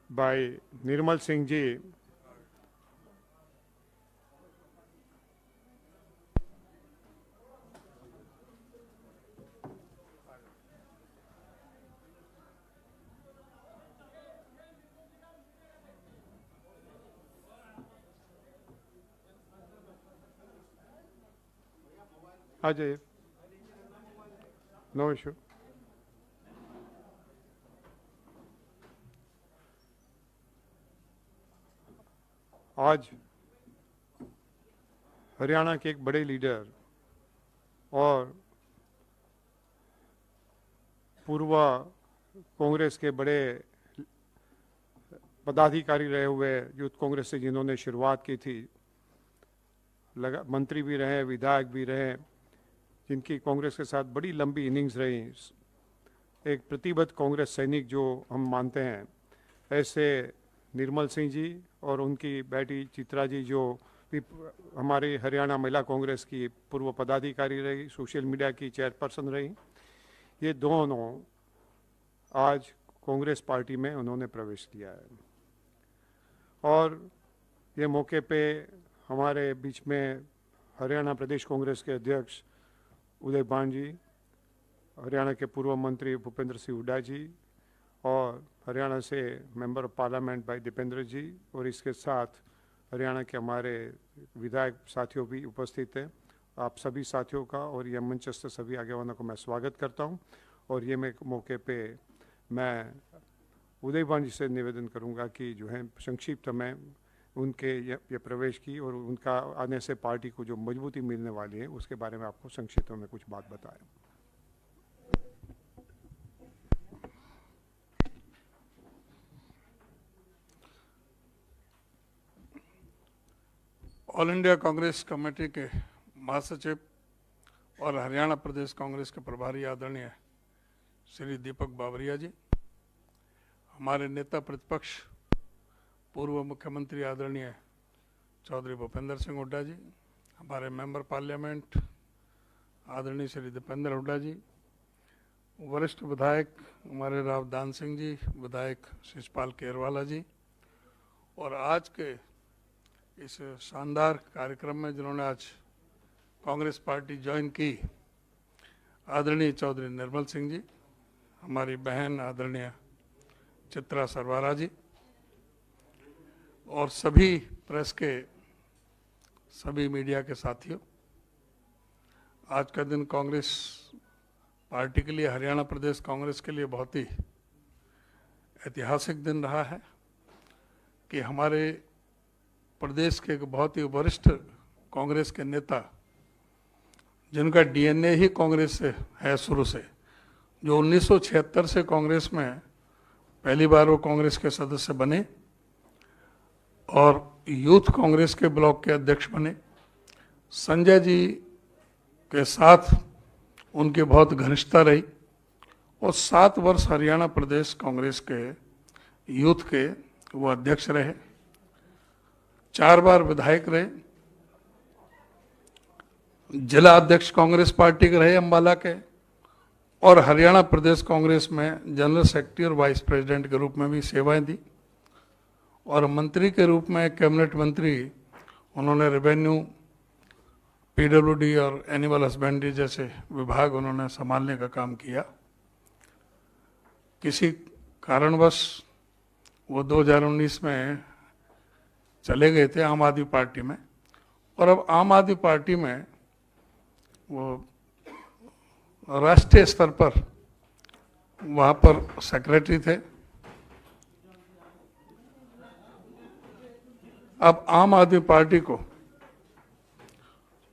by Nirmal Singh ji. आ जाइए, no issue. आज हरियाणा के एक बड़े लीडर और पूर्व कांग्रेस के बड़े पदाधिकारी रहे हुए यूथ कांग्रेस से जिन्होंने शुरुआत की थी, मंत्री भी रहे, विधायक भी रहे, जिनकी कांग्रेस के साथ बड़ी लंबी इनिंग्स रही, एक प्रतिबद्ध कांग्रेस सैनिक जो हम मानते हैं, ऐसे निर्मल सिंह जी और उनकी बेटी चित्रा जी जो भी हमारी हरियाणा महिला कांग्रेस की पूर्व पदाधिकारी रही, सोशल मीडिया की चेयरपर्सन रही, ये दोनों आज कांग्रेस पार्टी में उन्होंने प्रवेश किया है। और ये मौके पे हमारे बीच में हरियाणा प्रदेश कांग्रेस के अध्यक्ष उदय भान जी, हरियाणा के पूर्व मंत्री भूपेंद्र सिंह हुड्डा जी और हरियाणा से मेंबर ऑफ पार्लियामेंट भाई दीपेंद्र जी, और इसके साथ हरियाणा के हमारे विधायक साथियों भी उपस्थित हैं। आप सभी साथियों का और ये मंचस्थ सभी आगेवानों को मैं स्वागत करता हूं। और ये मैं मौके पे मैं उदय भान जी से निवेदन करूंगा कि जो है संक्षिप्त में उनके ये प्रवेश की और उनका आने से पार्टी को जो मजबूती मिलने वाली है उसके बारे में आपको संक्षिप्त में कुछ बात बताएं। ऑल इंडिया कांग्रेस कमेटी के महासचिव और हरियाणा प्रदेश कांग्रेस के प्रभारी आदरणीय श्री दीपक बावरिया जी, हमारे नेता प्रतिपक्ष पूर्व मुख्यमंत्री आदरणीय चौधरी भूपेंद्र सिंह हुड्डा जी, हमारे मेंबर पार्लियामेंट आदरणीय श्री दीपेंद्र हुड्डा जी, वरिष्ठ विधायक हमारे रावदान सिंह जी, विधायक शिषपाल केरवाला जी, और आज के इस शानदार कार्यक्रम में जिन्होंने आज कांग्रेस पार्टी ज्वाइन की, आदरणीय चौधरी निर्मल सिंह जी, हमारी बहन आदरणीय चित्रा सरवारा जी, और सभी प्रेस के सभी मीडिया के साथियों। आज का दिन कांग्रेस पार्टी के लिए, हरियाणा प्रदेश कांग्रेस के लिए बहुत ही ऐतिहासिक दिन रहा है कि हमारे प्रदेश के एक बहुत ही वरिष्ठ कांग्रेस के नेता, जिनका डीएनए ही कांग्रेस से है शुरू से, जो 1976 से कांग्रेस में पहली बार वो कांग्रेस के सदस्य बने और यूथ कांग्रेस के ब्लॉक के अध्यक्ष बने। संजय जी के साथ उनकी बहुत घनिष्ठता रही और 7 वर्ष हरियाणा प्रदेश कांग्रेस के यूथ के वो अध्यक्ष रहे, 4 बार विधायक रहे, जिला अध्यक्ष कांग्रेस पार्टी के रहे अंबाला के, और हरियाणा प्रदेश कांग्रेस में जनरल सेक्रेटरी और वाइस प्रेसिडेंट के रूप में भी सेवाएं दी, और मंत्री के रूप में कैबिनेट मंत्री उन्होंने रेवेन्यू, पीडब्ल्यूडी और एनिमल हस्बेंड्री जैसे विभाग उन्होंने संभालने का काम किया। किसी कारणवश वो 2019 में चले गए थे आम आदमी पार्टी में, और अब आम आदमी पार्टी में वो राष्ट्रीय स्तर पर वहाँ पर सेक्रेटरी थे। अब आम आदमी पार्टी को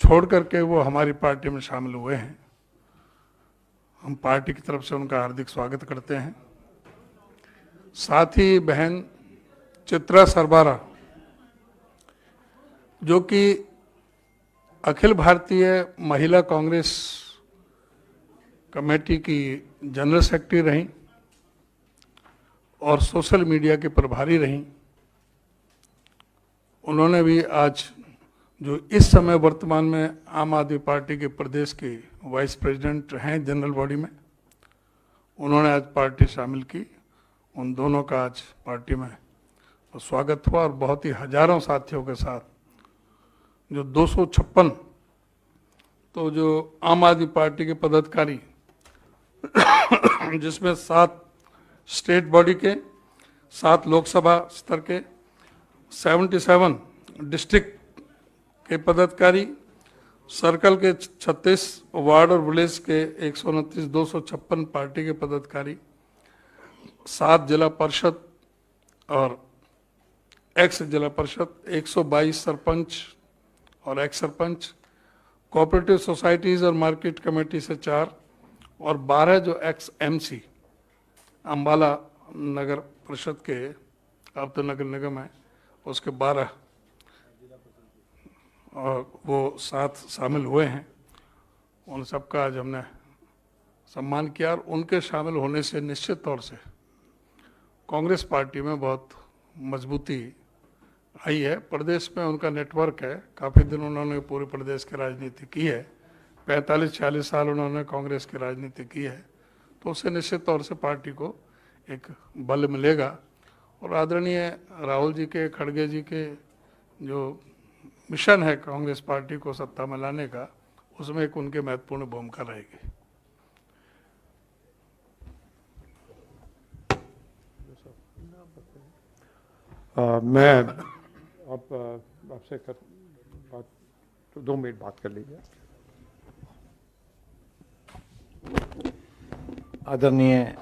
छोड़ करके वो हमारी पार्टी में शामिल हुए हैं। हम पार्टी की तरफ से उनका हार्दिक स्वागत करते हैं। साथ ही बहन चित्रा सरवारा, जो कि अखिल भारतीय महिला कांग्रेस कमेटी की जनरल सेक्रेटरी रहीं और सोशल मीडिया के प्रभारी रहीं, उन्होंने भी आज, जो इस समय वर्तमान में आम आदमी पार्टी के प्रदेश के वाइस प्रेसिडेंट हैं जनरल बॉडी में, उन्होंने आज पार्टी शामिल की। उन दोनों का आज पार्टी में तो स्वागत हुआ और बहुत ही हजारों साथियों के साथ जो 256 तो जो आम आदमी पार्टी के पदाधिकारी जिसमें 7 स्टेट बॉडी के, 7 लोकसभा स्तर के, 77 डिस्ट्रिक्ट के पदाधिकारी, सर्कल के 36 वार्ड और विलेज के 129 256 पार्टी के पदाधिकारी, 7 जिला परिषद और एक्स जिला परिषद, 122 सरपंच और एक्स सरपंच, कोऑपरेटिव सोसाइटीज और मार्केट कमेटी से 4 और 12 जो एक्स एमसी अम्बाला नगर परिषद के, अब तो नगर निगम है, उसके 12 और वो 7 शामिल हुए हैं। उन सबका आज हमने सम्मान किया और उनके शामिल होने से निश्चित तौर से कांग्रेस पार्टी में बहुत मजबूती आई है। प्रदेश में उनका नेटवर्क है, काफ़ी दिन उन्होंने पूरे प्रदेश की राजनीति की है, 45-46 साल उन्होंने कांग्रेस की राजनीति की है, तो उससे निश्चित तौर से पार्टी को एक बल मिलेगा। और आदरणीय राहुल जी के, खड़गे जी के जो मिशन है कांग्रेस पार्टी को सत्ता में लाने का, उसमें एक उनकी महत्वपूर्ण भूमिका रहेगी। मैं आपसे बात 2 मिनट बात कर लीजिए। आदरणीय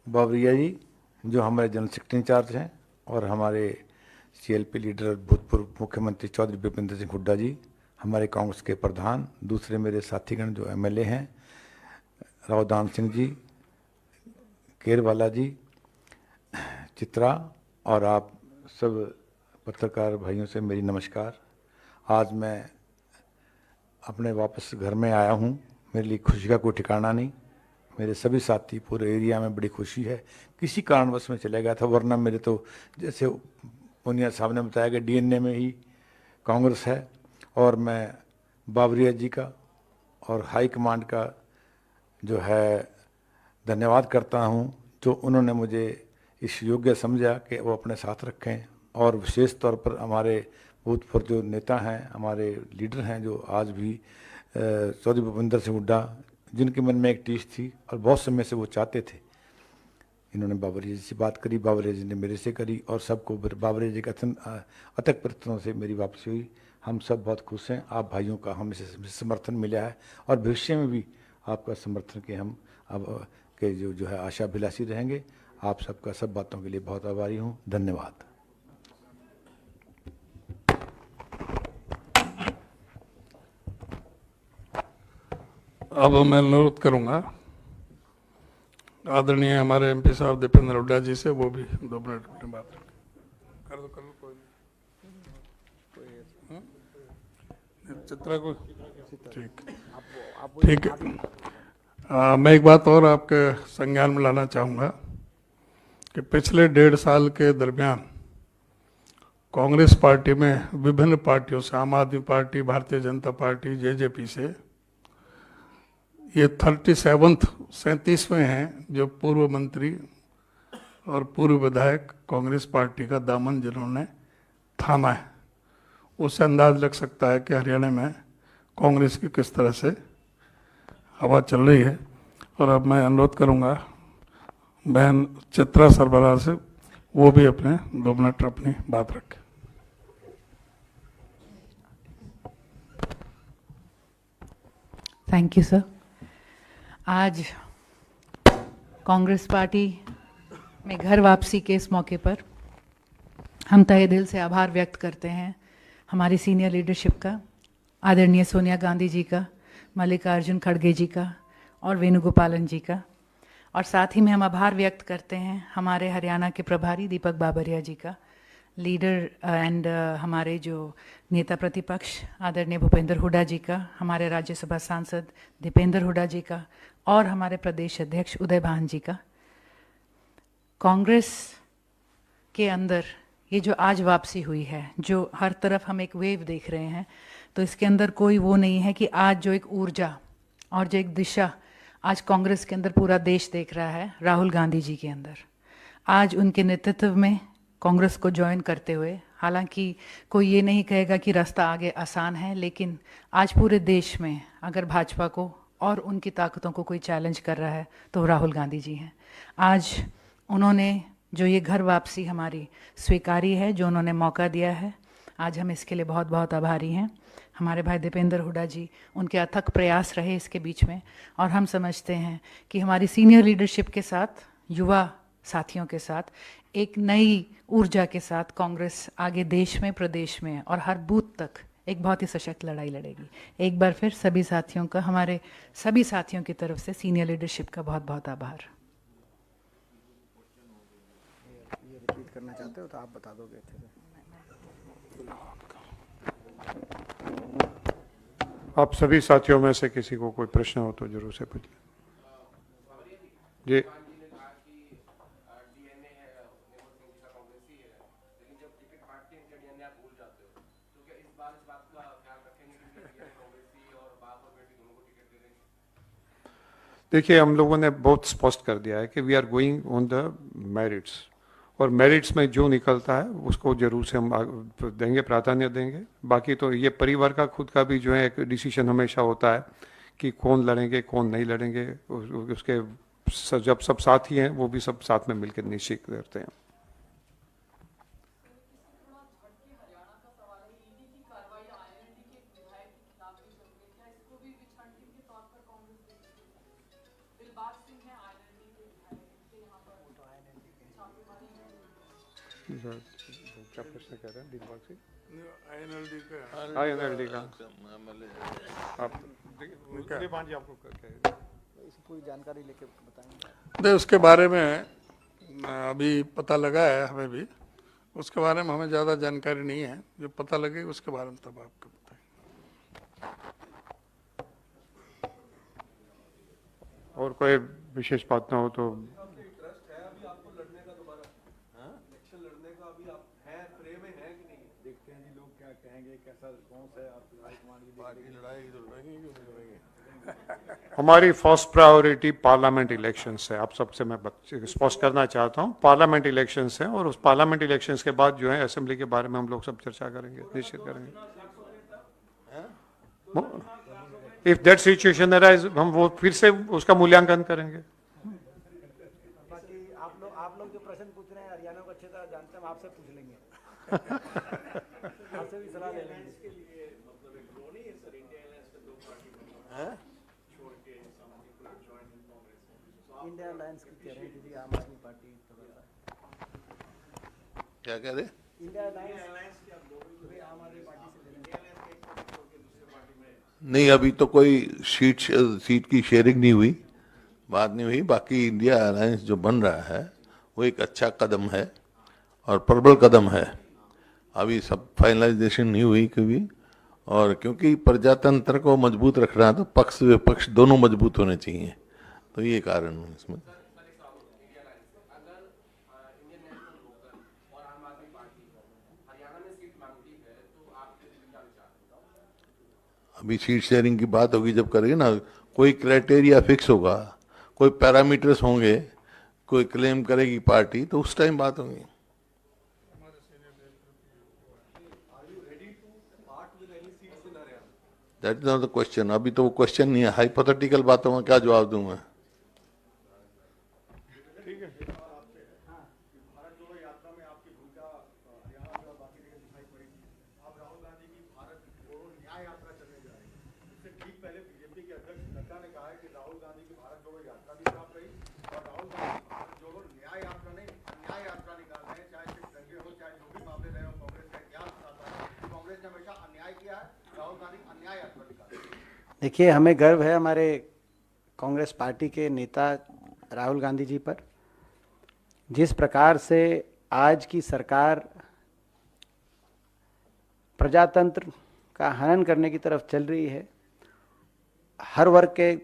बावरिया जी, जो हमारे जनरल सेक्रेटरी इंचार्ज हैं, और हमारे सीएलपी लीडर भूतपूर्व मुख्यमंत्री चौधरी विपिन सिंह हुड्डा जी, हमारे कांग्रेस के प्रधान, दूसरे मेरे साथीगण जो एमएलए हैं, रावदान सिंह जी, केरवाला जी, चित्रा, और आप सब पत्रकार भाइयों से मेरी नमस्कार। आज मैं अपने वापस घर में आया हूँ, मेरे लिए खुशी का कोई ठिकाना नहीं। मेरे सभी साथी, पूरे एरिया में बड़ी खुशी है। किसी कारणवश में चला गया था, वरना मेरे तो जैसे पुनिया साहब ने बताया कि डीएनए में ही कांग्रेस है। और मैं बावरिया जी का और हाई कमांड का जो है धन्यवाद करता हूँ, जो उन्होंने मुझे इस योग्य समझा कि वो अपने साथ रखें। और विशेष तौर पर हमारे भूतपूर्व जो नेता हैं, हमारे लीडर हैं, जो आज भी चौधरी भूपेंद्र सिंह हुड्डा, जिनके मन में एक टीस थी और बहुत समय से वो चाहते थे, इन्होंने बावरिया जी से बात करी, बावरिया जी ने मेरे से करी, और सबको बावरिया जी के अथक प्रयत्नों से मेरी वापसी हुई। हम सब बहुत खुश हैं। आप भाइयों का हमें समर्थन मिला है और भविष्य में भी आपका समर्थन के हम अब के जो है आशाभिलाषी रहेंगे। आप सबका सब बातों के लिए बहुत आभारी हूँ। धन्यवाद। अब मैं अनुरोध करूंगा आदरणीय हमारे एमपी साहब दीपेंद्र हुड्डा जी से, वो भी 2 मिनट अपनी बात कर दो कोई नहीं। चित्रा को ठीक है। मैं एक बात और आपके संज्ञान में लाना चाहूँगा कि पिछले 1.5 साल के दरमियान कांग्रेस पार्टी में विभिन्न पार्टियों से, आम आदमी party, Bharatiya Janata party, JJP से, ये 37वें हैं जो पूर्व मंत्री और पूर्व विधायक कांग्रेस पार्टी का दामन जिन्होंने थामा है। उससे अंदाज लग सकता है कि हरियाणा में कांग्रेस की किस तरह से हवा चल रही है। और अब मैं अनुरोध करूंगा बहन चित्रा सरबराह से, वो भी अपने 2 मिनट अपनी बात रखें। Thank you sir. आज कांग्रेस पार्टी में घर वापसी के इस मौके पर हम तहे दिल से आभार व्यक्त करते हैं हमारी सीनियर लीडरशिप का, आदरणीय सोनिया गांधी जी का, मल्लिकार्जुन खड़गे जी का और वेणुगोपालन जी का। और साथ ही में हम आभार व्यक्त करते हैं हमारे हरियाणा के प्रभारी दीपक बाबरिया जी का, लीडर एंड हमारे जो नेता प्रतिपक्ष आदरणीय भूपेंद्र हुड्डा जी का, हमारे राज्यसभा सांसद दीपेंद्र हुड्डा जी का और हमारे प्रदेश अध्यक्ष उदय भान जी का। कांग्रेस के अंदर ये जो आज वापसी हुई है, जो हर तरफ हम एक वेव देख रहे हैं, तो इसके अंदर कोई वो नहीं है कि आज जो एक ऊर्जा और जो एक दिशा आज कांग्रेस के अंदर पूरा देश देख रहा है, राहुल गांधी जी के अंदर, आज उनके नेतृत्व में कांग्रेस को ज्वाइन करते हुए। हालांकि कोई ये नहीं कहेगा कि रास्ता आगे आसान है, लेकिन आज पूरे देश में अगर भाजपा को और उनकी ताकतों को कोई चैलेंज कर रहा है तो राहुल गांधी जी हैं। आज उन्होंने जो ये घर वापसी हमारी स्वीकारी है, जो उन्होंने मौका दिया है, आज हम इसके लिए बहुत बहुत आभारी हैं। हमारे भाई दीपेंद्र हुड्डा जी, उनके अथक प्रयास रहे इसके बीच में, और हम समझते हैं कि हमारी सीनियर लीडरशिप के साथ, युवा साथियों के साथ, एक नई ऊर्जा के साथ कांग्रेस आगे देश में, प्रदेश में और हर बूथ तक एक बहुत ही सशक्त लड़ाई लड़ेगी। एक बार फिर सभी साथियों का, हमारे सभी साथियों की तरफ से सीनियर लीडरशिप का बहुत बहुत आभार। ये रिपीट करना चाहते हो तो आप बता दोगे अच्छे से। आप सभी साथियों में से किसी को कोई प्रश्न हो तो जरूर से पूछिए। जी, देखिए, हम लोगों ने बहुत स्पष्ट कर दिया है कि we are going on the merits, और मेरिट्स में जो निकलता है उसको जरूर से हम देंगे, प्राधान्य देंगे। बाकी तो ये परिवार का खुद का भी जो है एक डिसीजन हमेशा होता है कि कौन लड़ेंगे कौन नहीं लड़ेंगे, उसके जब सब साथी हैं वो भी सब साथ में मिलकर निश्चित करते हैं। क्या प्रश्न कह रहे हैं दिलबाग सिंह? INLD का INLD का आप दिलबाग जी आपको क्या इसकी पूरी जानकारी लेके बताएंगे। दे उसके बारे में अभी पता लगा है हमें भी, उसके बारे में हमें ज़्यादा जानकारी नहीं है। जो पता लगे उसके बारे में तब आपको बताएंगे। और कोई विशेष बात ना हो तो हमारी फर्स्ट प्रायोरिटी पार्लियामेंट इलेक्शंस है। आप सबसे मैं स्पष्ट करना चाहता हूं, पार्लियामेंट इलेक्शंस हैं, और उस पार्लियामेंट इलेक्शंस के बाद जो है असेंबली के बारे में हम लोग सब चर्चा करेंगे, निश्चित करेंगे। इफ दैट सिचुएशन अराइज, हम वो फिर से उसका मूल्यांकन करेंगे। बाकी आप लोग जो प्रश्न पूछ रहे हैं हरियाणा को अच्छे तरह जानते हैं, हम आपसे पूछ लेंगे। आपसे भी सलाह ले लेंगे। इंडिया अलायंस की कह रहे हैं कि जी आम आदमी पार्टी क्या कह रहे? इंडिया अलायंस की आम आदमी पार्टी से ले लेंगे। नहीं, अभी तो कोई सीट की शेयरिंग नहीं हुई, बात नहीं हुई। बाकी इंडिया अलायंस जो बन रहा है वो एक अच्छा कदम है और प्रबल कदम है। अभी सब फाइनलाइजेशन नहीं हुई कभी, और क्योंकि प्रजातंत्र को मजबूत रखना है तो पक्ष विपक्ष दोनों मजबूत होने चाहिए, तो ये कारण है इसमें। अभी सीट शेयरिंग की बात होगी जब करेंगे ना, कोई क्राइटेरिया फिक्स होगा, कोई पैरामीटर्स होंगे, कोई क्लेम करेगी पार्टी, तो उस टाइम बात होगी। That is not the question. अभी तो वो क्वेश्चन नहीं है, हाइपोथेटिकल बातों में क्या जवाब दूं मैं। देखिए, हमें गर्व है हमारे कांग्रेस पार्टी के नेता राहुल गांधी जी पर। जिस प्रकार से आज की सरकार प्रजातंत्र का हनन करने की तरफ चल रही है, हर वर्ग के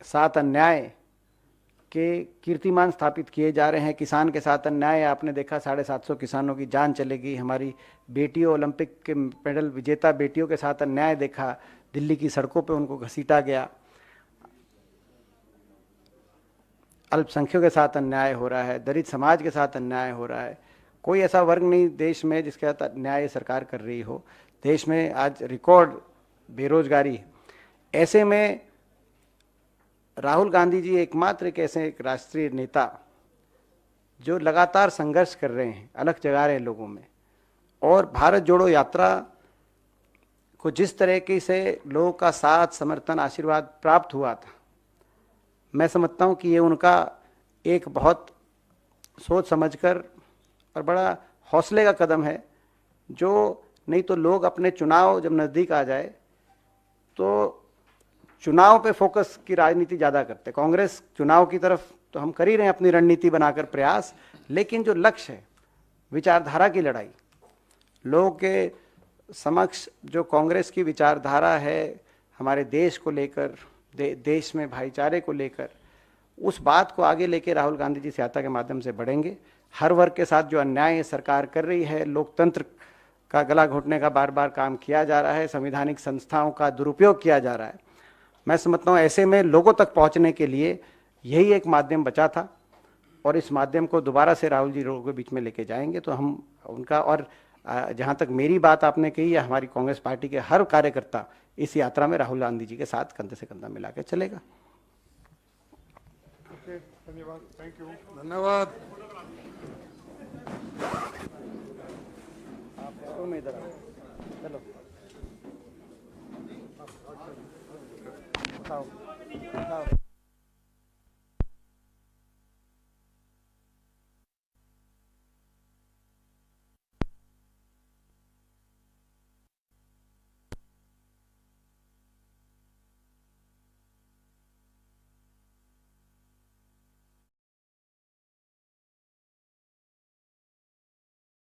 साथ अन्याय के कीर्तिमान स्थापित किए जा रहे हैं। किसान के साथ अन्याय, आपने देखा 750 किसानों की जान चलेगी। हमारी बेटियों, ओलंपिक के मेडल विजेता बेटियों के साथ अन्याय देखा, दिल्ली की सड़कों पे उनको घसीटा गया। अल्पसंख्यकों के साथ अन्याय हो रहा है, दलित समाज के साथ अन्याय हो रहा है। कोई ऐसा वर्ग नहीं देश में जिसके साथ अन्याय सरकार कर रही हो। देश में आज रिकॉर्ड बेरोजगारी है। ऐसे में राहुल गांधी जी एकमात्र एक ऐसे एक राष्ट्रीय नेता जो लगातार संघर्ष कर रहे हैं, अलग जगा रहे हैं लोगों में, और भारत जोड़ो यात्रा को जिस तरीके से लोगों का साथ, समर्थन, आशीर्वाद प्राप्त हुआ था, मैं समझता हूं कि ये उनका एक बहुत सोच समझकर और बड़ा हौसले का कदम है, जो नहीं तो लोग अपने चुनाव जब नज़दीक आ जाए तो चुनाव पे फोकस की राजनीति ज़्यादा करते। कांग्रेस चुनाव की तरफ तो हम कर ही रहे हैं अपनी रणनीति बनाकर प्रयास, लेकिन जो लक्ष्य है विचारधारा की लड़ाई, लोगों के समक्ष जो कांग्रेस की विचारधारा है हमारे देश को लेकर, देश में भाईचारे को लेकर, उस बात को आगे लेके राहुल गांधी जी इस यात्रा के माध्यम से बढ़ेंगे। हर वर्ग के साथ जो अन्याय सरकार कर रही है, लोकतंत्र का गला घोटने का बार बार काम किया जा रहा है, संवैधानिक संस्थाओं का दुरुपयोग किया जा रहा है, मैं समझता हूँ ऐसे में लोगों तक पहुँचने के लिए यही एक माध्यम बचा था, और इस माध्यम को दोबारा से राहुल जी लोगों के बीच में लेके जाएंगे। तो हम उनका, और जहाँ तक मेरी बात आपने कही है, हमारी कांग्रेस पार्टी के हर कार्यकर्ता इस यात्रा में राहुल गांधी जी के साथ कंधे से कंधा मिला के चलेगा। धन्यवाद, थैंक यू। धन्यवाद। आप में इधर आओ, चलो उठाओ, उठाओ।